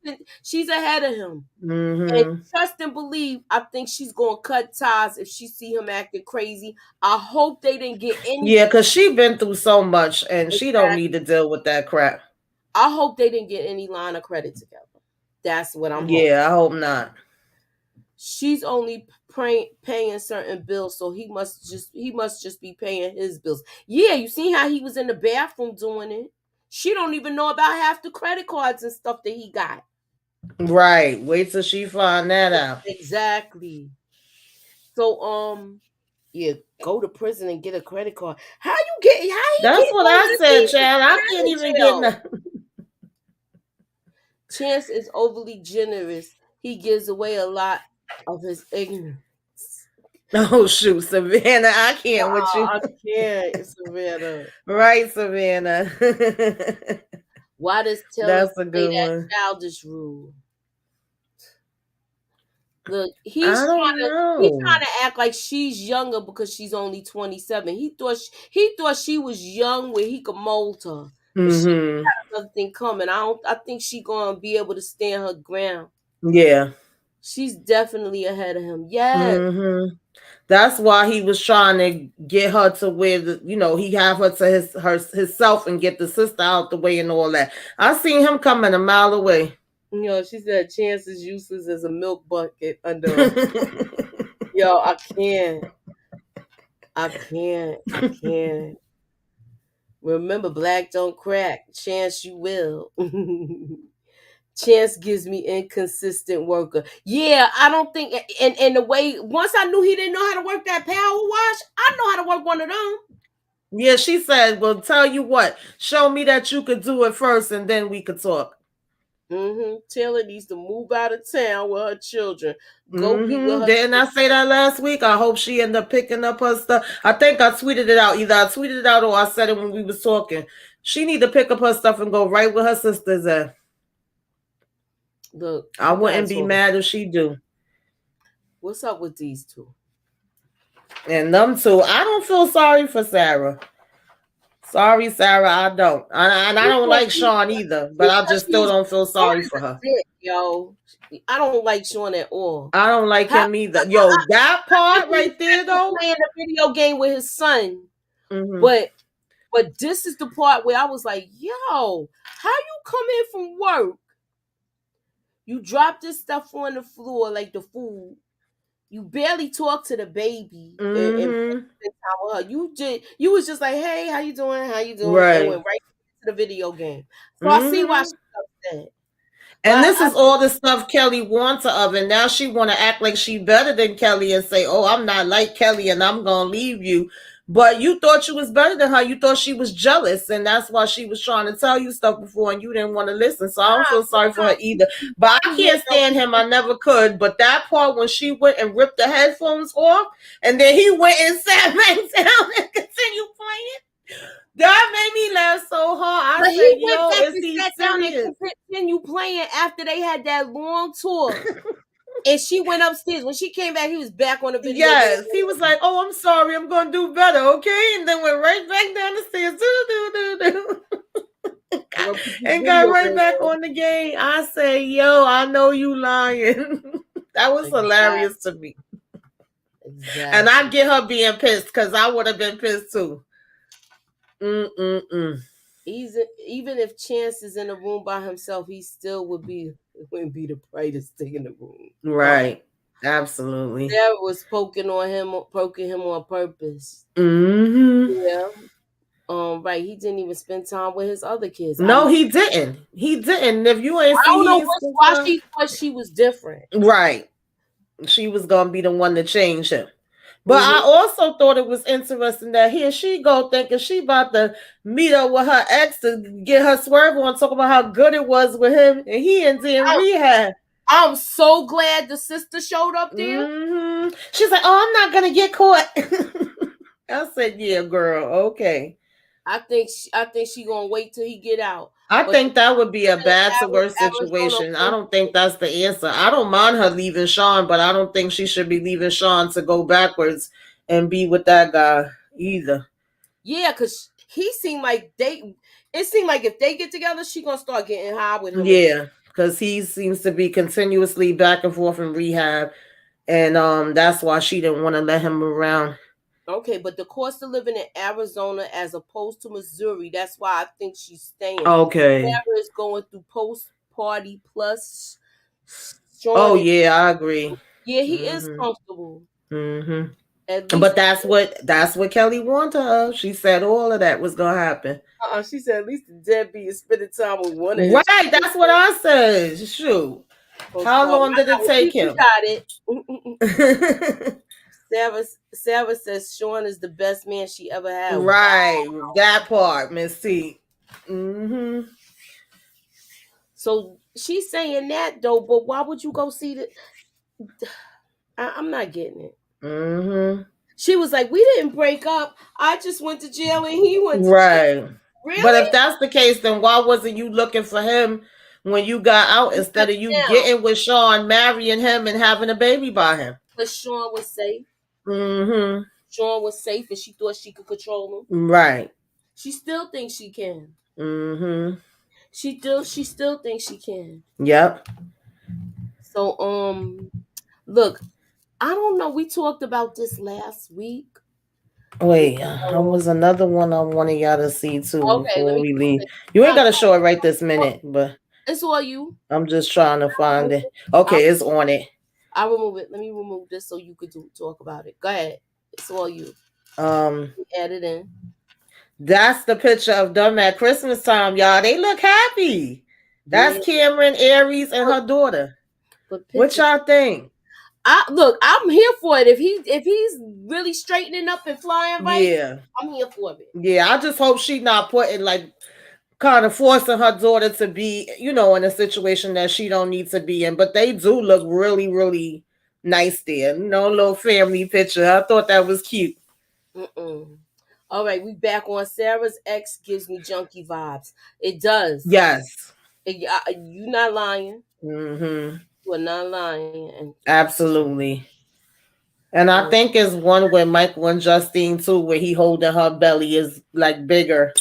S1: she's ahead of him. And trust and believe, I think she's gonna cut ties if she see him acting crazy. I hope they didn't get any.
S2: Yeah, because she been through so much and she don't
S1: Exactly.
S2: need to deal with that crap.
S1: I hope they didn't get any line of credit together. That's what I'm hoping.
S2: Yeah, I hope not.
S1: She's only paying certain bills, so he must just be paying his bills. Yeah, you see how he was in the bathroom doing it. She don't even know about half the credit cards and stuff that he got.
S2: Right. Wait till she find that out.
S1: Exactly. So yeah, go to prison and get a credit card. How he
S2: That's
S1: get
S2: what
S1: all
S2: I
S1: of the
S2: said,
S1: things
S2: Chad. I
S1: out
S2: can't
S1: of
S2: even get
S1: jail?
S2: nothing.
S1: Chance is overly generous. He gives away a lot of his ignorance.
S2: Oh shoot, Savannah, I can't with you.
S1: I can't, Savannah.
S2: Right, Savannah.
S1: Why does Taylor
S2: That's a
S1: say
S2: good
S1: that
S2: one.
S1: childish rule? Look,
S2: I don't
S1: he's
S2: know.
S1: trying to act like she's younger because she's only 27. He thought she was young where he could mold her. But she
S2: Mm-hmm.
S1: got another thing coming. I think she gonna be able to stand her ground.
S2: Yeah.
S1: She's definitely ahead of him. Yes.
S2: Mm-hmm. That's why he was trying to get her to where he have her to himself and get the sister out the way and all that. I seen him coming a mile away.
S1: She said Chance is useless as a milk bucket under a. Yo, I can't. I can't. I can't. Remember, black don't crack. Chance you will. Chance gives me inconsistent worker. Yeah, I don't think and the way once I knew he didn't know how to work that power wash, I know how to work one of them.
S2: Yeah, she said, well, tell you what, show me that you could do it first and then we could talk.
S1: Taylor needs to move out of town with her children. Go be with her
S2: Didn't I say that last week? I hope she ended up picking up her stuff. I think I tweeted it out. Either I tweeted it out or I said it when we was talking. She need to pick up her stuff and go right with her sisters at.
S1: Look,
S2: I wouldn't be mad if she do.
S1: What's up with these two?
S2: And them two, I don't feel sorry for Sarah. Sorry, Sarah, I don't. And I don't like Sean either, but I just still don't feel sorry for her.
S1: Yo, I don't like Sean at all.
S2: I don't like him either. Yo, that part right there, though.
S1: Playing a video game with his son. But this is the part where I was like, yo, how you come in from work? You drop this stuff on the floor like the food. You barely talk to the baby and spend time with her. You was just like, hey, how you doing? How you doing?
S2: Right.
S1: And went right to the video game. So I see why she's upset.
S2: And this is all the stuff Kelly wants of, and now she want to act like she better than Kelly and say, oh, I'm not like Kelly and I'm going to leave you. But you thought you was better than her. You thought she was jealous, and that's why she was trying to tell you stuff before, and you didn't want to listen. So I don't feel sorry for her either. But I can't stand him. I never could. But that part when she went and ripped the headphones off, and then he went and sat back down and continued playing, that made me laugh so hard. I said, yo, is he serious?
S1: And continue playing after they had that long tour. And she went upstairs. When she came back, he was back on the video.
S2: Yes, he was like, oh, I'm sorry. I'm going to do better, okay? And then went right back down the stairs. And got right back on the game. I say, yo, I know you lying. That was hilarious to me. Exactly. And I get her being pissed because I would have been pissed too.
S1: Even if Chance is in the room by himself, he still wouldn't be the brightest thing in the room.
S2: Right. Absolutely.
S1: Sarah was poking him on purpose.
S2: Yeah.
S1: Right. He didn't even spend time with his other kids.
S2: No, he didn't. He didn't. If you ain't seen,
S1: I don't know why she thought she was different.
S2: Right. She was gonna be the one to change him. But I also thought it was interesting that here she go thinking she about to meet up with her ex to get her swerve on, talk about how good it was with him, and he in rehab.
S1: I'm so glad the sister showed up there.
S2: She's like, "Oh, I'm not gonna get caught." I said, "Yeah, girl, okay."
S1: I think she gonna wait till he get out.
S2: I think that would be a bad to worse situation. I don't think that's the answer. I don't mind her leaving Sean, but I don't think she should be leaving Sean to go backwards and be with that guy either.
S1: Yeah, because it seemed like if they get together, she gonna start getting high with him.
S2: Yeah, because he seems to be continuously back and forth in rehab, and that's why she didn't want to let him around.
S1: Okay, but the cost of living in Arizona as opposed to Missouri, that's why I think she's staying.
S2: Okay.
S1: Sarah is going through post-party plus.
S2: Sean yeah, I agree.
S1: Yeah, he is comfortable.
S2: But that's what Kelly wanted her. She said all of that was gonna happen.
S1: She said at least the deadbeat is spending time with one of his.
S2: Right, that's what I said. Shoot. How long did it take him?
S1: Got it. Sarah says Sean is the best man she ever had.
S2: Right, that part, Miss T.
S1: So she's saying that though, but why would you go see the? I'm not getting it. She was like, "We didn't break up. I just went to jail and he went to jail." Really?
S2: But if that's the case, then why wasn't you looking for him when you got out instead of you getting with Sean, marrying him, and having a baby by him?
S1: Because Sean was safe. Sean was safe, and she thought she could control him.
S2: Right.
S1: She still thinks she can. She still thinks she can.
S2: Yep.
S1: So look, I don't know. We talked about this last week.
S2: Wait, there was another one I wanted y'all to see too before we leave. You ain't gotta show it right this minute, but
S1: It's all you.
S2: I'm just trying to find it. Okay, it's on it.
S1: I'll remove it. Let me remove this so you could talk about it. Go ahead. It's all you.
S2: Um,
S1: Add it in.
S2: that's the picture of them at Christmas time, y'all. They look happy. That's
S1: Yeah.
S2: Cameron, Aries, and her daughter.
S1: Put
S2: What
S1: pictures.
S2: y'all think?
S1: Look, I'm here for it. If he's really straightening up and flying right,
S2: Yeah.
S1: I'm here for it.
S2: Yeah, I just hope she not putting like kind of forcing her daughter to be, in a situation that she don't need to be in. But they do look really, really nice there. Little family picture. I thought that was cute.
S1: Mm-mm. All right, we back on Sarah's ex gives me junkie vibes. It does.
S2: Yes.
S1: You not lying.
S2: Mm-hmm.
S1: You are not lying. And
S2: Absolutely. And I
S1: um,
S2: think it's one with Michael and Justine too, where he holding her belly is like bigger.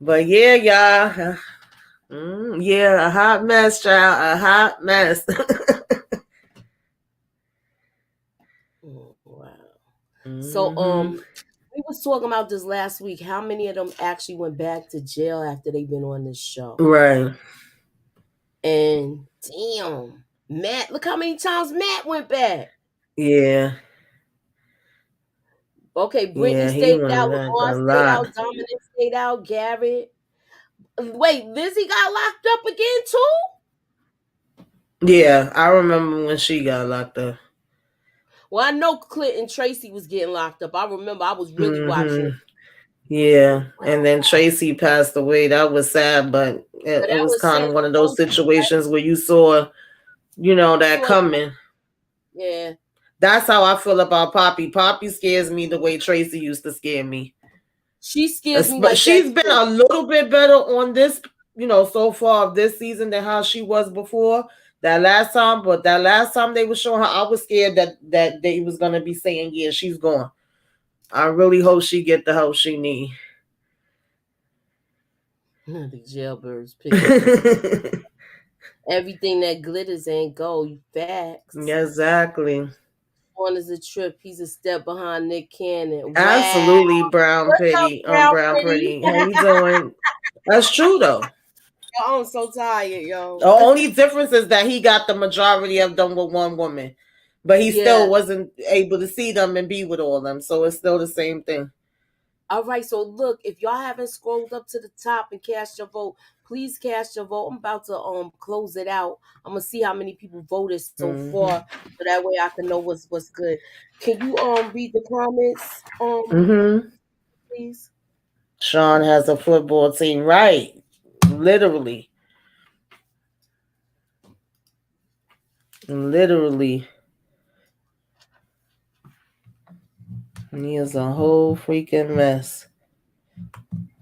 S2: But yeah, y'all. Yeah, a hot mess, child. A hot mess.
S1: wow. So
S2: Mm-hmm.
S1: we was talking about this last week. How many of them actually went back to jail after they've been on this show?
S2: Right.
S1: And damn, Matt, look how many times Matt went back.
S2: Yeah.
S1: Okay, Brittany
S2: Yeah, he
S1: stayed
S2: went
S1: out,
S2: back
S1: Lamar
S2: a
S1: stayed
S2: lot.
S1: out, Dominic stayed out, Garrett. Wait, Lizzie got locked up again too?
S2: Yeah, I remember when she got locked up.
S1: Well, I know Clint and Tracy was getting locked up. I remember I was really watching.
S2: Mm-hmm. Yeah, and then Tracy passed away. That was sad, but
S1: But
S2: it
S1: that
S2: was
S1: was
S2: kind
S1: sad.
S2: of one of those situations where you saw, that coming.
S1: Yeah.
S2: That's how I feel about Poppy. Poppy scares me the way Tracy used to scare me.
S1: She scares me
S2: But
S1: like that
S2: she's been
S1: too.
S2: a little bit better on this, so far of this season than how she was before. That last time they were showing her, I was scared that they was gonna be saying, yeah, she's gone. I really hope she get the help she need.
S1: The jailbirds picking up. Everything that glitters ain't gold. You facts.
S2: Exactly.
S1: One is a trip. He's a step behind Nick Cannon. Wow.
S2: Absolutely, Brown
S1: What's up,
S2: Pretty.
S1: Brown
S2: Brown
S1: Pretty?
S2: Pretty. How you doing? That's true though.
S1: Yo, I'm so tired,
S2: The
S1: yo.
S2: only difference is that he got the majority of them with one woman, but he
S1: Yeah.
S2: still wasn't able to see them and be with all of them. So it's still the same thing.
S1: All right, so look, if y'all haven't scrolled up to the top and cast your vote, please cast your vote. I'm about to close it out. I'm gonna see how many people voted so
S2: Mm-hmm.
S1: far, so that way I can know what's good. Can you read the comments
S2: Mm-hmm.
S1: please?
S2: Sean has a football team, right? Literally, literally. He is a whole freaking mess.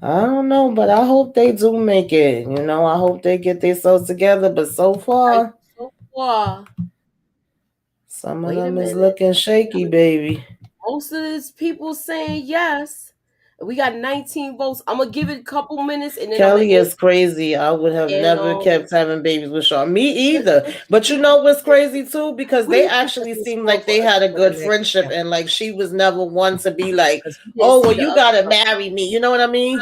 S2: I don't know, but I hope they do make it. I hope they get themselves together. But so
S1: Right,
S2: far,
S1: so far.
S2: some of
S1: Wait a
S2: them is
S1: minute.
S2: looking shaky, baby.
S1: Most of these people saying yes. We got 19 votes. I'm gonna give it a couple minutes and then I'm gonna
S2: Kelly
S1: end.
S2: is crazy. I would have
S1: And
S2: never kept having babies with Sean. Me either. But you know what's crazy too? Because
S1: what do
S2: they
S1: you think this
S2: actually
S1: is
S2: seemed
S1: for
S2: like they
S1: us
S2: had a
S1: for the
S2: good
S1: next
S2: friendship,
S1: step?
S2: and like she was never one to be like,
S1: Because we didn't
S2: oh, well,
S1: see the
S2: you
S1: other
S2: gotta
S1: couple.
S2: marry me. You know what I mean?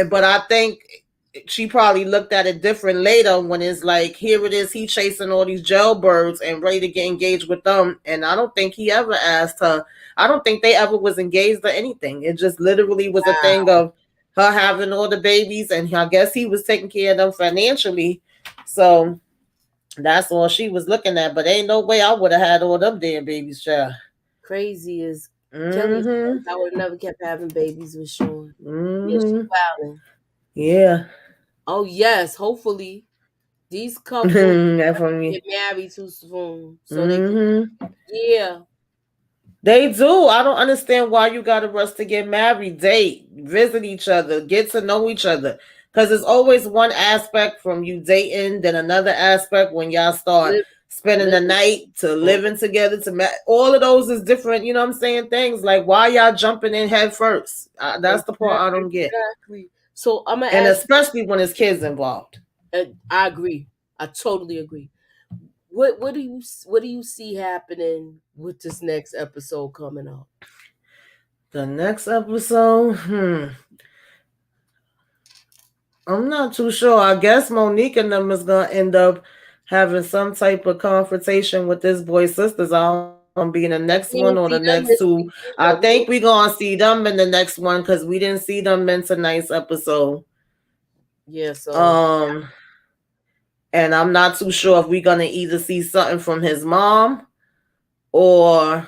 S2: But I think she probably looked at it different later when it's like, here it is, he chasing all these jailbirds and ready to get engaged with them. And I don't think he ever asked her. I don't think they ever was engaged or anything. It just literally was a thing
S1: Wow.
S2: of her having all the babies, and I guess he was taking care of them financially. So that's all she was looking at. But ain't no way I would have had all them damn babies, child.
S1: Crazy is Kelly says
S2: Mm-hmm.
S1: I would have never kept having babies with Sean. Yeah, she
S2: Mm-hmm.
S1: wilding.
S2: Yeah.
S1: Oh yes, hopefully these couples
S2: That for me.
S1: get married too soon so they can.
S2: Mm-hmm.
S1: Yeah.
S2: They do. I don't understand why you got to rush to get married, date, visit each other, get to know each other. Because there's always one aspect from you dating, then another aspect when y'all start
S1: Live,
S2: spending the
S1: living.
S2: night to living together. All of those is different. You know what I'm saying? Things like why y'all jumping in head first. That's the part I don't get,
S1: Exactly. So I'm gonna
S2: and
S1: ask you.
S2: especially when it's kids involved.
S1: I agree. I totally agree. What do you see happening with this next episode coming up?
S2: The next episode, I'm not too sure. I guess Monique and them is gonna end up having some type of confrontation with this boy's sisters. I don't know if it's gonna be in the
S1: I
S2: next one
S1: didn't
S2: or the
S1: see them
S2: next
S1: this
S2: two.
S1: week
S2: I
S1: either.
S2: think we gonna see them in the next one because we didn't see them in tonight's episode.
S1: Yeah, so
S2: Um, and I'm not too sure if we're gonna either see something from his mom or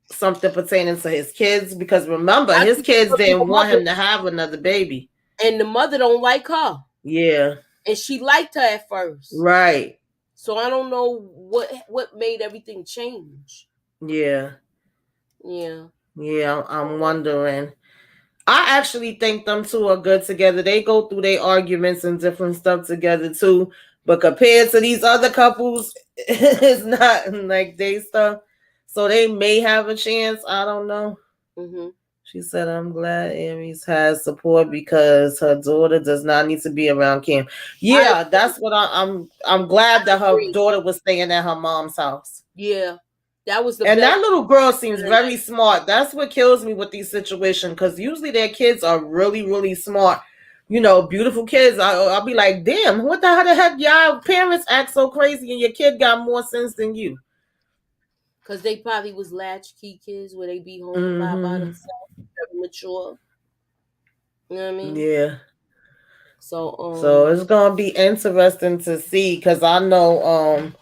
S2: something pertaining to his kids. Because remember,
S1: I
S2: his
S1: think it's
S2: kids
S1: gonna be the
S2: didn't want
S1: mother,
S2: him to have another baby.
S1: and the mother don't like her,
S2: Yeah,
S1: and she liked her at first.
S2: right.
S1: So I don't know what made everything change.
S2: Yeah,
S1: Yeah.
S2: yeah. I'm wondering. I actually think them two are good together. They go through their arguments and different stuff together too. But compared to these other couples, it's not like they stuff. So they may have a chance. I don't know.
S1: Mm-hmm.
S2: She said, "I'm glad Aries has support because her daughter does not need to be around Kim."
S1: I
S2: Yeah, that's what I'm glad that her
S1: agree.
S2: daughter was staying at her mom's house.
S1: Yeah, that was the
S2: And
S1: best
S2: that little girl
S1: of
S2: seems
S1: the
S2: very
S1: night.
S2: smart. That's what kills me with these situations because usually their kids are really, really smart. You know, beautiful kids. I'll be like, damn, what the heck? Y'all parents act so crazy and your kid got more sense than you.
S1: Because they probably was latchkey kids where they be home by
S2: Mm-hmm.
S1: themselves, very mature. You know what I mean?
S2: Yeah.
S1: So
S2: So it's gonna be interesting to see because I know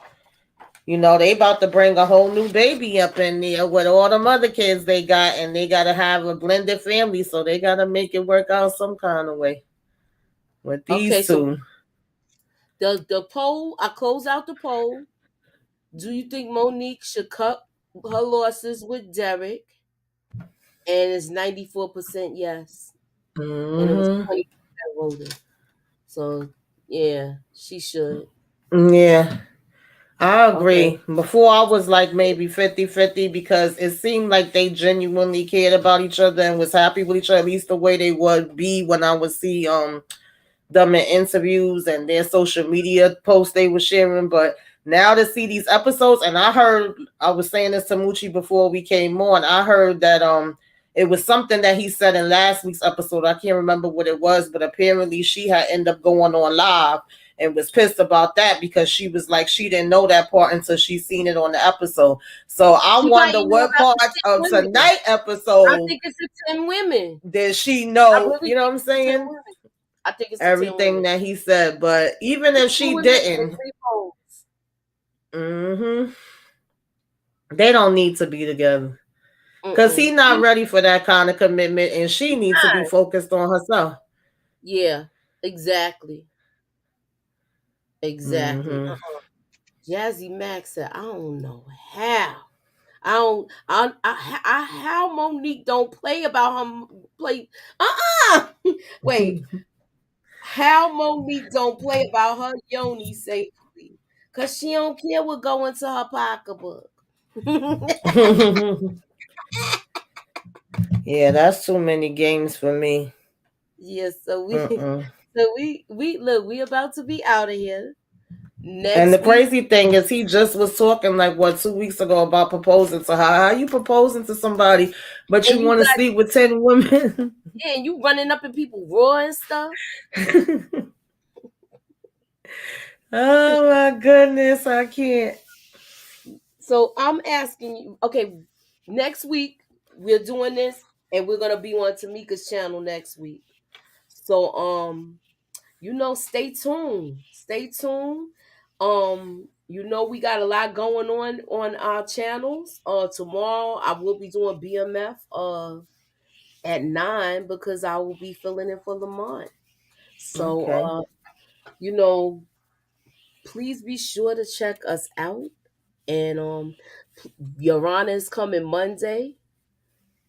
S2: they about to bring a whole new baby up in there with all the other kids they got, and they gotta have a blended family, so they gotta make it work out some kind of way with
S1: okay,
S2: these
S1: so
S2: two.
S1: the poll, I close out the poll. Do you think Monique should cut her losses with Derek? And it's 94% yes. And it was
S2: Mm-hmm.
S1: 20% voted. So yeah, she should.
S2: Yeah, I
S1: Okay.
S2: agree. Before I was like maybe 50-50 because it seemed like they genuinely cared about each other and was happy with each other, at least the way they would be when I would see them in interviews and their social media posts they were sharing. But now to see these episodes, and I was saying this to Moochie before we came on, I heard that it was something that he said in last week's episode. I can't remember what it was, but apparently she had ended up going on live and was pissed about that because she was like she didn't know that part until she seen it on the episode. So I
S1: She might
S2: wonder
S1: know
S2: what
S1: about the
S2: parts
S1: 10
S2: of
S1: women.
S2: tonight
S1: I
S2: episode
S1: think it's the 10 women.
S2: did she
S1: I
S2: know,
S1: really
S2: you know
S1: think
S2: what I'm
S1: it's the 10
S2: saying?
S1: women. I think it's the 10
S2: Everything
S1: women.
S2: that he said. But even
S1: The
S2: if
S1: 10
S2: she
S1: women and
S2: didn't,
S1: 3 phones.
S2: mm-hmm, they don't need to be together. Because
S1: Mm-mm.
S2: he's not ready for that kind of commitment and she needs to be focused on herself.
S1: Yeah, exactly. Exactly.
S2: Mm-hmm.
S1: Jazzy Max said, I don't know how. I don't. How Monique don't play about him. Play. Wait. How Monique don't play about her yoni safely? Cause she don't care what go into her pocketbook.
S2: Yeah, that's too many games for me.
S1: Yeah. So we.
S2: Mm-mm.
S1: So we look. We about to be out of here
S2: And the
S1: next week.
S2: crazy thing is, he just was talking like 2 weeks ago about proposing to her. How you proposing to somebody, but
S1: And
S2: you
S1: you
S2: want to
S1: got,
S2: sleep with 10 women?
S1: yeah, and you running up in people raw and stuff.
S2: Oh my goodness, I can't.
S1: So I'm asking you, okay, next week we're doing this and we're gonna be on Tamika's channel next week. So stay tuned. Stay tuned. We got a lot going on our channels. Tomorrow I will be doing BMF at 9 because I will be filling in for Lamont. So
S2: Okay.
S1: please be sure to check us out. And Your Honor is coming Monday,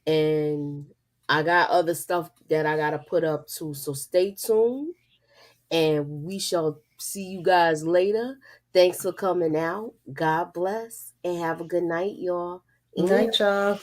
S1: and I got other stuff that I gotta put up too. So stay tuned, and we shall see you guys later. Thanks for coming out. God bless, and have a good night, y'all. And
S2: Night, y'all.